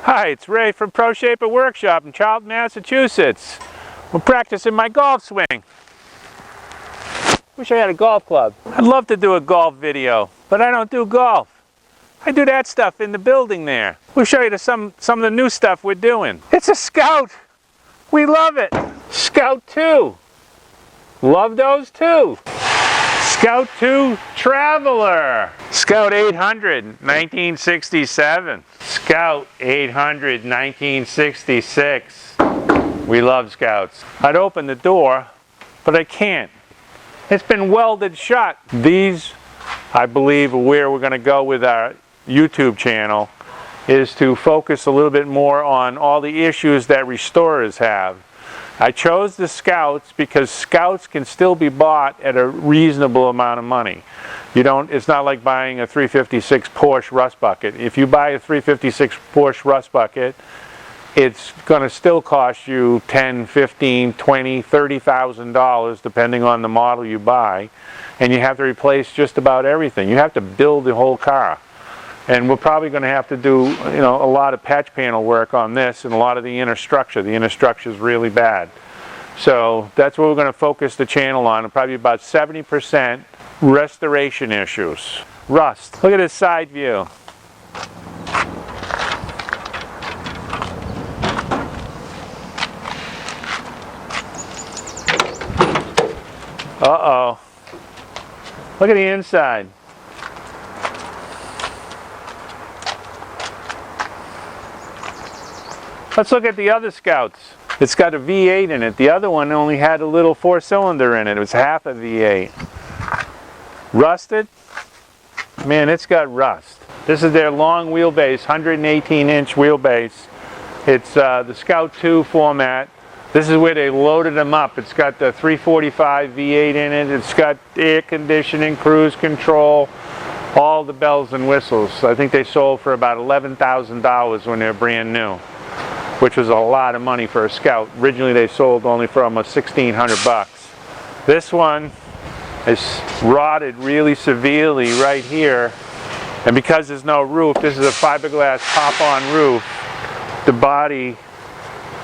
Hi, it's Ray from Pro Shaper Workshop in Charlton, Massachusetts. We're practicing my golf swing. Wish I had a golf club. I'd love to do a golf video, but I don't do golf. I do that stuff in the building there. We'll show you some of the new stuff we're doing. It's a Scout. We love it. Scout 2. Love those too. Scout 2 Traveler. Scout 800, 1967. Scout 800, 1966. We love Scouts. I'd open the door, but I can't. It's been welded shut. These, I believe, are where we're going to go with our YouTube channel, is to focus a little bit more on all the issues that restorers have. I chose the Scouts because Scouts can still be bought at a reasonable amount of money. It's not like buying a 356 Porsche rust bucket. If you buy a 356 Porsche rust bucket, it's going to still cost you $10, $15, $20, $30,000 depending on the model you buy, and you have to replace just about everything. You have to build the whole car. And we're probably going to have to do, a lot of patch panel work on this and a lot of the inner structure. The inner structure is really bad. So that's what we're going to focus the channel on. Probably about 70% restoration issues. Rust. Look at this side view. Uh-oh. Look at the inside. Let's look at the other Scouts. It's got a V8 in it. The other one only had a little 4-cylinder in it. It was half a V8. Rusted? Man, it's got rust. This is their long wheelbase, 118-inch wheelbase. It's the Scout 2 format. This is where they loaded them up. It's got the 345 V8 in it. It's got air conditioning, cruise control, all the bells and whistles. I think they sold for about $11,000 when they were brand new, which was a lot of money for a Scout. Originally they sold only for almost $1,600. This one is rotted really severely right here, and because there's no roof, this is a fiberglass pop-on roof, the body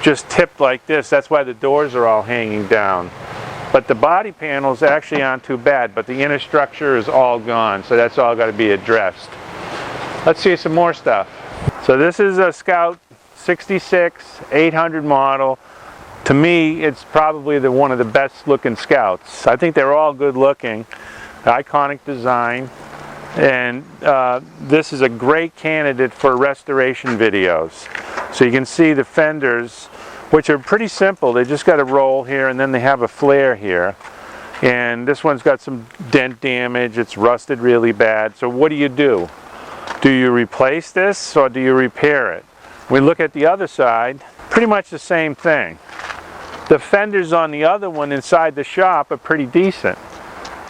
just tipped like this. That's why the doors are all hanging down. But the body panels actually aren't too bad, but the inner structure is all gone, so that's all got to be addressed. Let's see some more stuff. So this is a Scout 66 800 model. To me, it's probably one of the best looking Scouts. I think they're all good looking, iconic design, and this is a great candidate for restoration videos. So you can see the fenders, which are pretty simple. They just got a roll here and then they have a flare here. And this one's got some dent damage. It's rusted really bad. So what do? Do you replace this or do you repair it? We look at the other side, pretty much the same thing. The fenders on the other one inside the shop are pretty decent.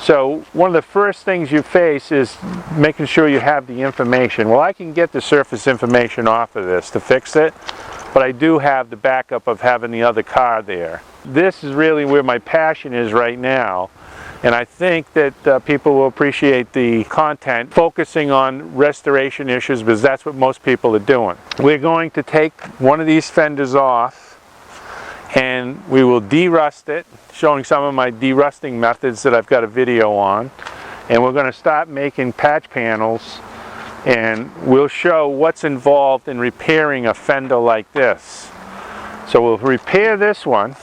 So one of the first things you face is making sure you have the information. Well, I can get the surface information off of this to fix it, but I do have the backup of having the other car there. This is really where my passion is right now. And I think that people will appreciate the content focusing on restoration issues, because that's what most people are doing. We're going to take one of these fenders off and we will derust it, showing some of my derusting methods that I've got a video on. And we're going to start making patch panels, and we'll show what's involved in repairing a fender like this. So we'll repair this one,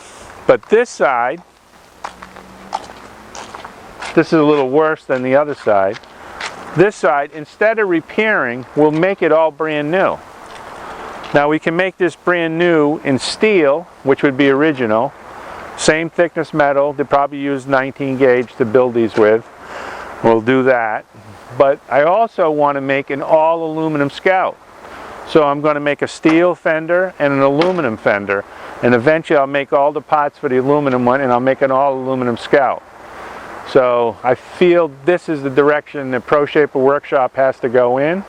but this side, this is a little worse than the other side. This side, instead of repairing, we'll make it all brand new. Now we can make this brand new in steel, which would be original. Same thickness metal. They probably use 19 gauge to build these with. We'll do that. But I also want to make an all aluminum Scout. So I'm going to make a steel fender and an aluminum fender. And eventually I'll make all the parts for the aluminum one, and I'll make an all aluminum Scout. So I feel this is the direction that Pro Shaper Workshop has to go in.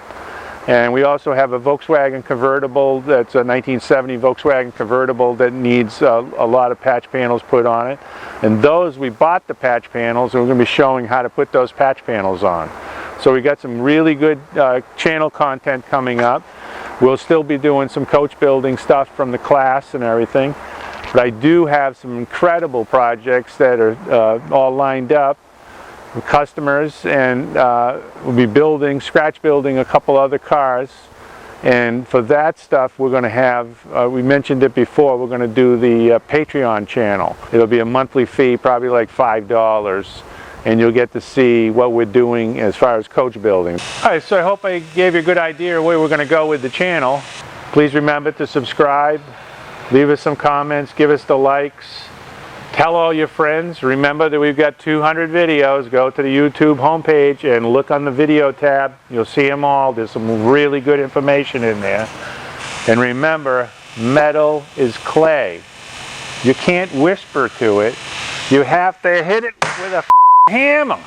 And we also have a Volkswagen convertible that's a 1970 Volkswagen convertible that needs a lot of patch panels put on it. And those, we bought the patch panels, and we're going to be showing how to put those patch panels on. So we got some really good channel content coming up. We'll still be doing some coach building stuff from the class and everything. But I do have some incredible projects that are all lined up with customers, and we'll be scratch building a couple other cars. And for that stuff, we're going to have, we mentioned it before, we're going to do the Patreon channel. It'll be a monthly fee, probably like $5, and you'll get to see what we're doing as far as coach building. All right, so I hope I gave you a good idea of where we're going to go with the channel. Please remember to subscribe, leave us some comments, give us the likes, tell all your friends. Remember that we've got 200 videos. Go to the YouTube homepage and look on the video tab. You'll see them all. There's some really good information in there. And remember, metal is clay. You can't whisper to it. You have to hit it with a hammer.